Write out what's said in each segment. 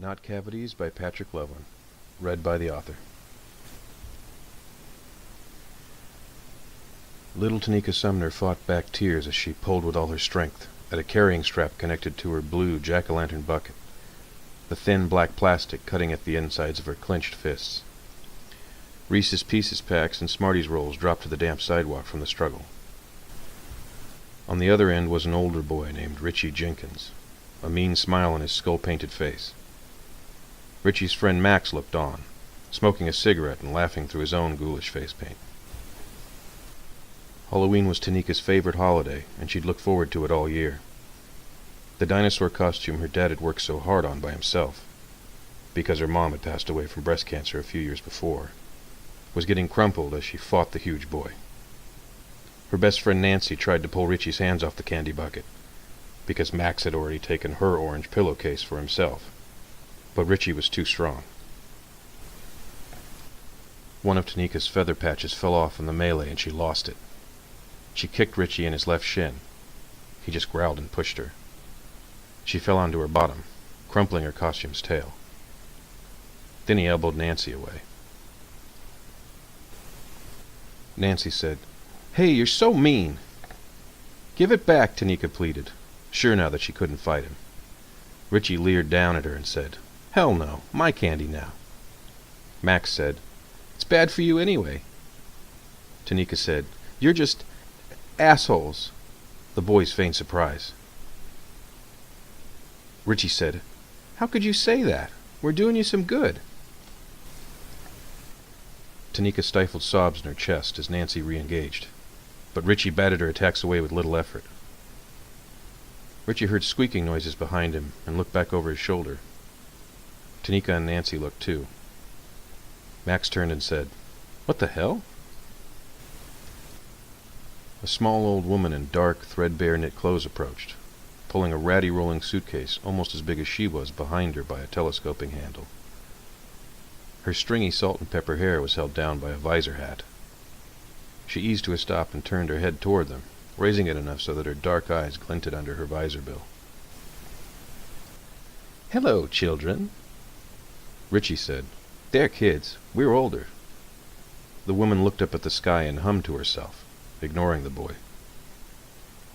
Not Cavities by Patrick Loveland. Read by the author. Little Tanika Sumner fought back tears as she pulled with all her strength at a carrying strap connected to her blue jack-o'-lantern bucket, the thin black plastic cutting at the insides of her clenched fists. Reese's Pieces packs and Smarties rolls dropped to the damp sidewalk from the struggle. On the other end was an older boy named Richie Jenkins, a mean smile on his skull-painted face. Richie's friend Max looked on, smoking a cigarette and laughing through his own ghoulish face paint. Halloween was Tanika's favorite holiday, and she'd looked forward to it all year. The dinosaur costume her dad had worked so hard on by himself, because her mom had passed away from breast cancer a few years before, was getting crumpled as she fought the huge boy. Her best friend Nancy tried to pull Richie's hands off the candy bucket, because Max had already taken her orange pillowcase for himself, but Richie was too strong. One of Tanika's feather patches fell off in the melee and she lost it. She kicked Richie in his left shin. He just growled and pushed her. She fell onto her bottom, crumpling her costume's tail. Then he elbowed Nancy away. Nancy said, "Hey, you're so mean." "Give it back," Tanika pleaded, sure now that she couldn't fight him. Richie leered down at her and said, "Hell no, my candy now." Max said, "It's bad for you anyway." Tanika said, "You're just assholes." The boys feigned surprise. Richie said, "How could you say that? We're doing you some good." Tanika stifled sobs in her chest as Nancy re-engaged, but Richie batted her attacks away with little effort. Richie heard squeaking noises behind him and looked back over his shoulder. Tanika and Nancy looked too. Max turned and said, "What the hell?" A small old woman in dark, threadbare knit clothes approached, pulling a ratty rolling suitcase almost as big as she was behind her by a telescoping handle. Her stringy salt and pepper hair was held down by a visor hat. She eased to a stop and turned her head toward them, raising it enough so that her dark eyes glinted under her visor bill. "Hello, children," Richie said. "They're kids. We're older." The woman looked up at the sky and hummed to herself, ignoring the boy.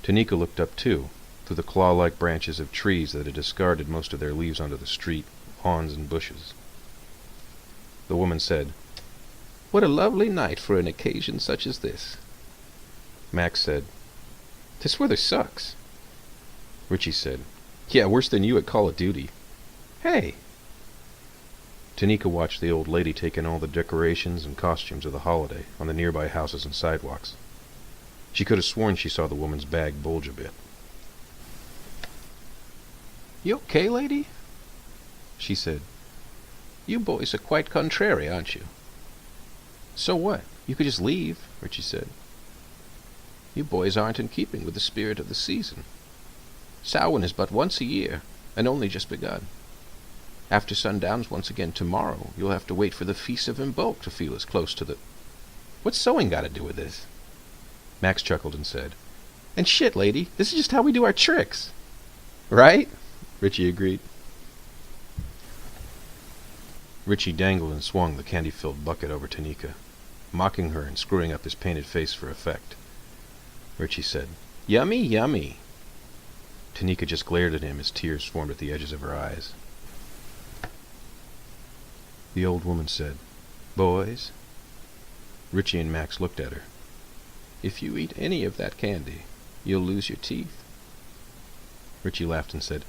Tanika looked up too, through the claw-like branches of trees that had discarded most of their leaves onto the street, lawns, and bushes. The woman said, "What a lovely night for an occasion such as this." Max said, "This weather sucks." Richie said, "Yeah, worse than you at Call of Duty." "Hey!" Tanika watched the old lady take in all the decorations and costumes of the holiday on the nearby houses and sidewalks. She could have sworn she saw the woman's bag bulge a bit. "You okay, lady?" she said. "You boys are quite contrary, aren't you?" "So what? You could just leave," Richie said. "You boys aren't in keeping with the spirit of the season. Samhain is but once a year, and only just begun. After sundown's once again tomorrow, you'll have to wait for the Feast of Imbolc to feel as close to the—" "What's sewing got to do with this?" Max chuckled and said, "And shit, lady, this is just how we do our tricks." "Right?" Richie agreed. Richie dangled and swung the candy-filled bucket over Tanika, mocking her and screwing up his painted face for effect. Richie said, "Yummy, yummy." Tanika just glared at him as tears formed at the edges of her eyes. The old woman said, "Boys." Richie and Max looked at her. "If you eat any of that candy, you'll lose your teeth." Richie laughed and said,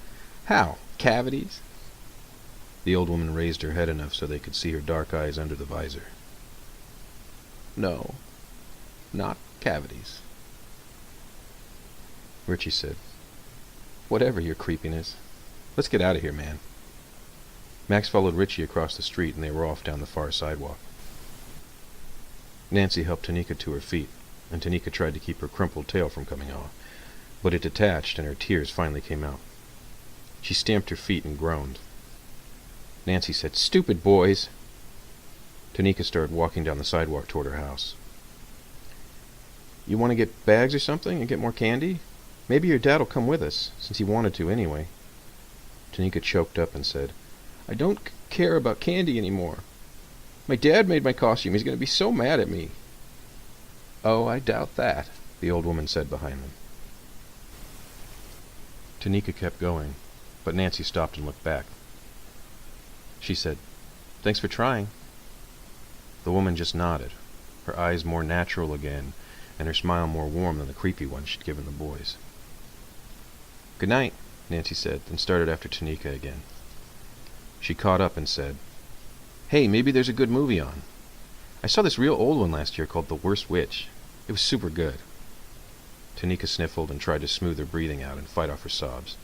"How? Cavities?" The old woman raised her head enough so they could see her dark eyes under the visor. "No, not cavities." Richie said, "Whatever your creepiness. Let's get out of here, man." Max followed Richie across the street and they were off down the far sidewalk. Nancy helped Tanika to her feet, and Tanika tried to keep her crumpled tail from coming off, but it detached and her tears finally came out. She stamped her feet and groaned. Nancy said, "Stupid boys." Tanika started walking down the sidewalk toward her house. "You want to get bags or something and get more candy? Maybe your dad'll come with us, since he wanted to anyway." Tanika choked up and said, I don't care about candy anymore. My dad made my costume. He's going to be so mad at me." "Oh, I doubt that," the old woman said behind them. Tanika kept going, but Nancy stopped and looked back. She said, "Thanks for trying." The woman just nodded, her eyes more natural again, and her smile more warm than the creepy one she'd given the boys. "Good night," Nancy said, then started after Tanika again. She caught up and said, "Hey, maybe there's a good movie on. I saw this real old one last year called The Worst Witch. It was super good." Tanika sniffled and tried to smooth her breathing out and fight off her sobs.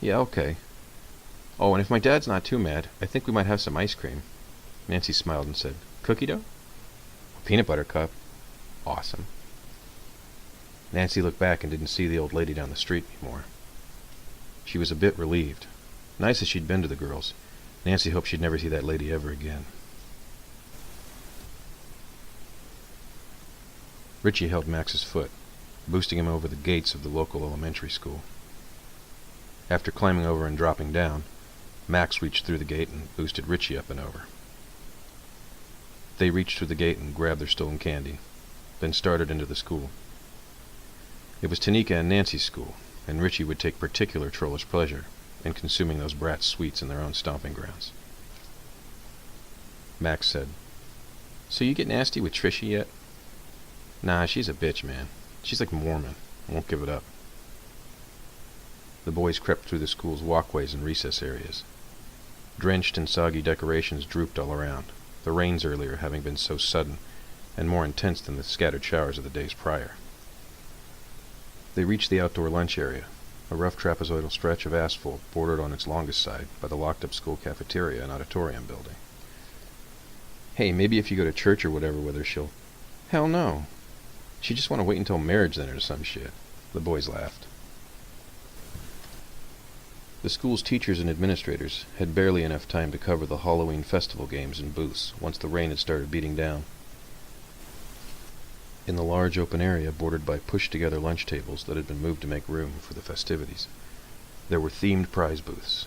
"Yeah, okay. Oh, and if my dad's not too mad, I think we might have some ice cream." Nancy smiled and said, "Cookie dough? Peanut butter cup? Awesome." Nancy looked back and didn't see the old lady down the street anymore. She was a bit relieved. Nice as she'd been to the girls, Nancy hoped she'd never see that lady ever again. Richie held Max's foot, boosting him over the gates of the local elementary school. After climbing over and dropping down, Max reached through the gate and boosted Richie up and over. They reached through the gate and grabbed their stolen candy, then started into the school. It was Tanika and Nancy's school, and Richie would take particular trollish pleasure in consuming those brats' sweets in their own stomping grounds. Max said, "So you get nasty with Trisha yet?" "Nah, she's a bitch, man. She's like Mormon. Won't give it up." The boys crept through the school's walkways and recess areas. Drenched and soggy decorations drooped all around, the rains earlier having been so sudden and more intense than the scattered showers of the days prior. They reached the outdoor lunch area, a rough trapezoidal stretch of asphalt bordered on its longest side by the locked-up school cafeteria and auditorium building. "Hey, maybe if you go to church or whatever with her, she'll—" "Hell no. She just want to wait until marriage then or some shit." The boys laughed. The school's teachers and administrators had barely enough time to cover the Halloween festival games and booths once the rain had started beating down. In the large open area bordered by pushed-together lunch tables that had been moved to make room for the festivities, there were themed prize booths.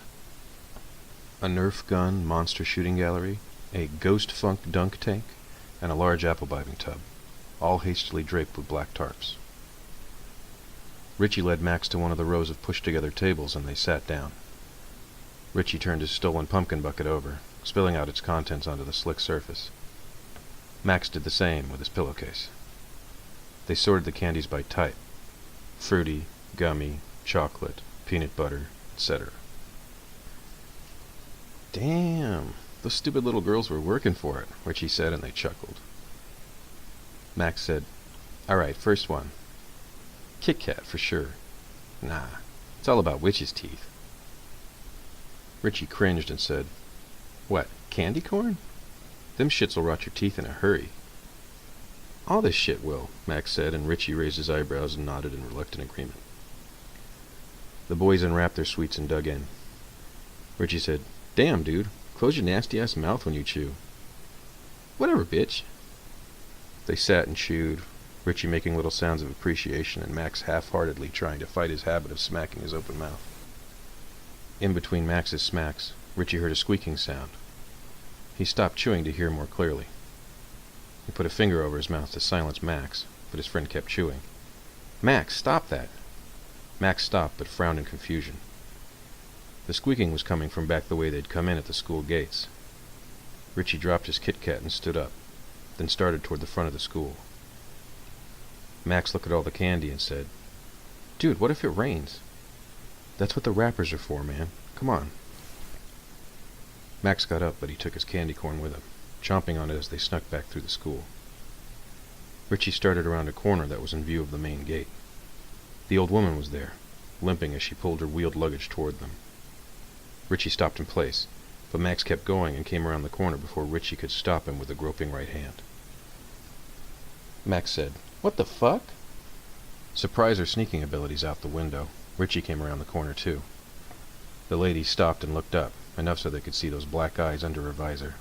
A Nerf gun monster shooting gallery, a Ghost Funk dunk tank, and a large apple-biting tub, all hastily draped with black tarps. Richie led Max to one of the rows of pushed-together tables, and they sat down. Richie turned his stolen pumpkin bucket over, spilling out its contents onto the slick surface. Max did the same with his pillowcase. They sorted the candies by type: fruity, gummy, chocolate, peanut butter, etc. "Damn, those stupid little girls were working for it," Richie said, and they chuckled. Max said, "All right, first one. Kit Kat, for sure." "Nah, it's all about witches' teeth." Richie cringed and said, "What, candy corn? Them shits'll rot your teeth in a hurry." "All this shit will," Max said, and Richie raised his eyebrows and nodded in reluctant agreement. The boys unwrapped their sweets and dug in. Richie said, "Damn, dude, close your nasty-ass mouth when you chew." "Whatever, bitch." They sat and chewed, Richie making little sounds of appreciation and Max half-heartedly trying to fight his habit of smacking his open mouth. In between Max's smacks, Richie heard a squeaking sound. He stopped chewing to hear more clearly. He put a finger over his mouth to silence Max, but his friend kept chewing. "Max, stop that!" Max stopped, but frowned in confusion. The squeaking was coming from back the way they'd come in at the school gates. Richie dropped his Kit Kat and stood up, then started toward the front of the school. Max looked at all the candy and said, "Dude, what if it rains?" "That's what the wrappers are for, man. Come on." Max got up, but he took his candy corn with him, chomping on it as they snuck back through the school. Richie started around a corner that was in view of the main gate. The old woman was there, limping as she pulled her wheeled luggage toward them. Richie stopped in place, but Max kept going and came around the corner before Richie could stop him with a groping right hand. Max said, "What the fuck?" Surprise her sneaking abilities out the window, Richie came around the corner too. The lady stopped and looked up, enough so they could see those black eyes under her visor.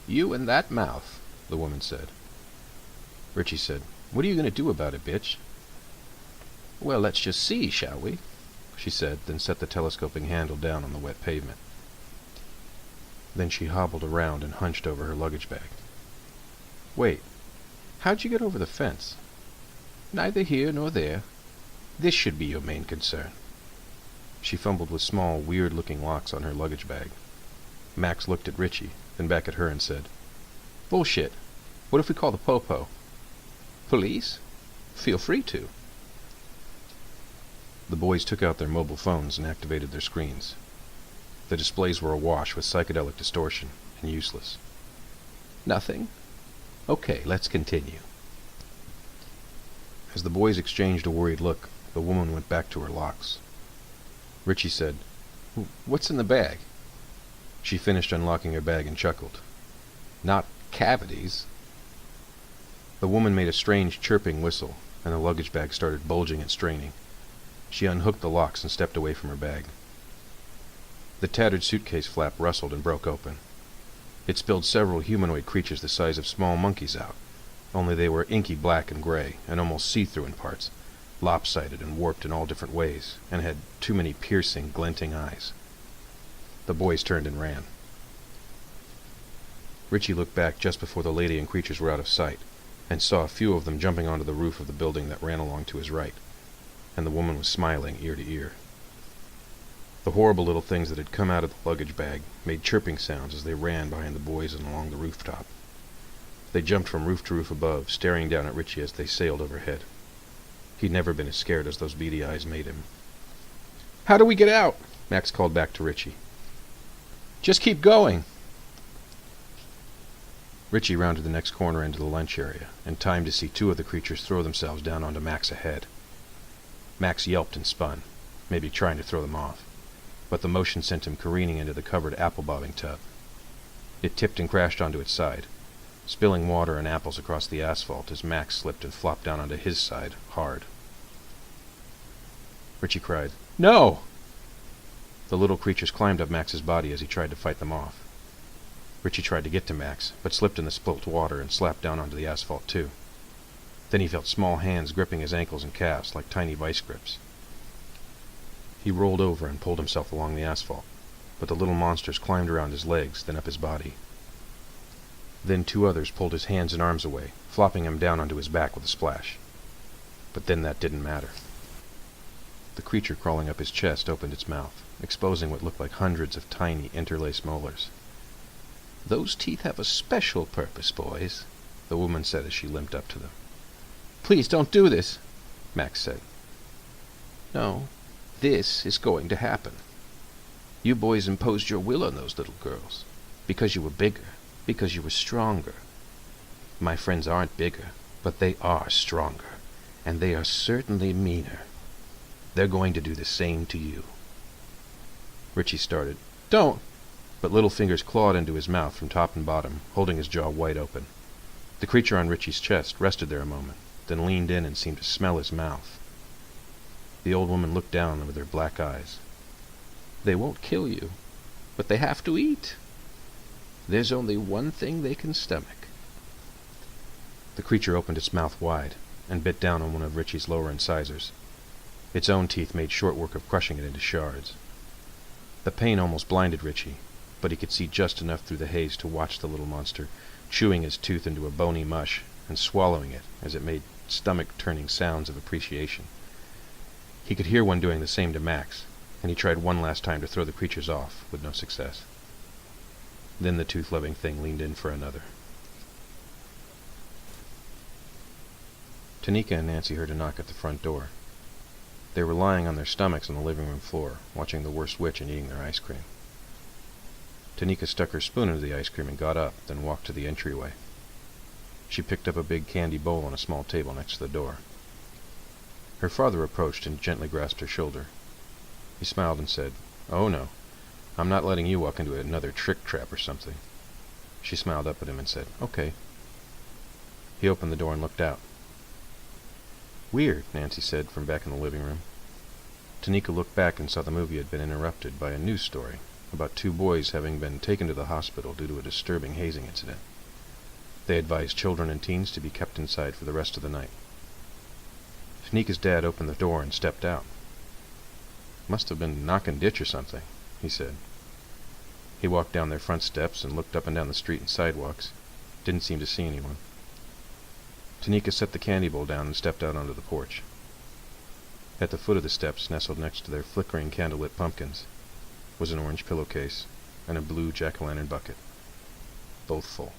"You and that mouth," the woman said. Richie said, "What are you going to do about it, bitch?" "Well, let's just see, shall we?" she said, then set the telescoping handle down on the wet pavement. Then she hobbled around and hunched over her luggage bag. "Wait, how'd you get over the fence?" "Neither here nor there. This should be your main concern." She fumbled with small, weird-looking locks on her luggage bag. Max looked at Richie, then back at her and said, "Bullshit. What if we call the Popo?" "Police? Feel free to." The boys took out their mobile phones and activated their screens. The displays were awash with psychedelic distortion and useless. "Nothing? Okay, let's continue." As the boys exchanged a worried look, the woman went back to her locks. Richie said, "What's in the bag?" She finished unlocking her bag and chuckled. "Not cavities." The woman made a strange chirping whistle, and the luggage bag started bulging and straining. She unhooked the locks and stepped away from her bag. The tattered suitcase flap rustled and broke open. It spilled several humanoid creatures the size of small monkeys out, only they were inky black and gray, and almost see-through in parts, lopsided and warped in all different ways, and had too many piercing, glinting eyes. The boys turned and ran. Richie looked back just before the lady and creatures were out of sight, and saw a few of them jumping onto the roof of the building that ran along to his right, and the woman was smiling ear to ear. The horrible little things that had come out of the luggage bag made chirping sounds as they ran behind the boys and along the rooftop. They jumped from roof to roof above, staring down at Richie as they sailed overhead. He'd never been as scared as those beady eyes made him. "How do we get out?" Max called back to Richie. "Just keep going." Richie rounded the next corner into the lunch area, in time to see two of the creatures throw themselves down onto Max ahead. Max yelped and spun, maybe trying to throw them off, but the motion sent him careening into the covered apple-bobbing tub. It tipped and crashed onto its side, spilling water and apples across the asphalt as Max slipped and flopped down onto his side, hard. Richie cried, "No!" The little creatures climbed up Max's body as he tried to fight them off. Richie tried to get to Max, but slipped in the spilt water and slapped down onto the asphalt too. Then he felt small hands gripping his ankles and calves like tiny vice grips. He rolled over and pulled himself along the asphalt, but the little monsters climbed around his legs, then up his body. Then two others pulled his hands and arms away, flopping him down onto his back with a splash. But then that didn't matter. The creature crawling up his chest opened its mouth, exposing what looked like hundreds of tiny, interlaced molars. "Those teeth have a special purpose, boys," the woman said as she limped up to them. "Please don't do this," Max said. "No, this is going to happen. You boys imposed your will on those little girls, because you were bigger, because you were stronger. My friends aren't bigger, but they are stronger, and they are certainly meaner. They're going to do the same to you." Richie started, "Don't!" but little fingers clawed into his mouth from top and bottom, holding his jaw wide open. The creature on Richie's chest rested there a moment, then leaned in and seemed to smell his mouth. The old woman looked down with her black eyes. "They won't kill you, but they have to eat. There's only one thing they can stomach." The creature opened its mouth wide and bit down on one of Richie's lower incisors. Its own teeth made short work of crushing it into shards. The pain almost blinded Richie, but he could see just enough through the haze to watch the little monster chewing his tooth into a bony mush and swallowing it as it made stomach-turning sounds of appreciation. He could hear one doing the same to Max, and he tried one last time to throw the creatures off, with no success. Then the tooth-loving thing leaned in for another. Tanika and Nancy heard a knock at the front door. They were lying on their stomachs on the living room floor, watching The Worst Witch and eating their ice cream. Tanika stuck her spoon into the ice cream and got up, then walked to the entryway. She picked up a big candy bowl on a small table next to the door. Her father approached and gently grasped her shoulder. He smiled and said, "Oh no, I'm not letting you walk into another trick trap or something." She smiled up at him and said, "Okay." He opened the door and looked out. "Weird," Nancy said from back in the living room. Tanika looked back and saw the movie had been interrupted by a news story about two boys having been taken to the hospital due to a disturbing hazing incident. They advised children and teens to be kept inside for the rest of the night. Tanika's dad opened the door and stepped out. "Must have been knocking ditch or something," he said. He walked down their front steps and looked up and down the street and sidewalks. Didn't seem to see anyone. Tanika set the candy bowl down and stepped out onto the porch. At the foot of the steps, nestled next to their flickering candlelit pumpkins, was an orange pillowcase and a blue jack-o'-lantern bucket, both full.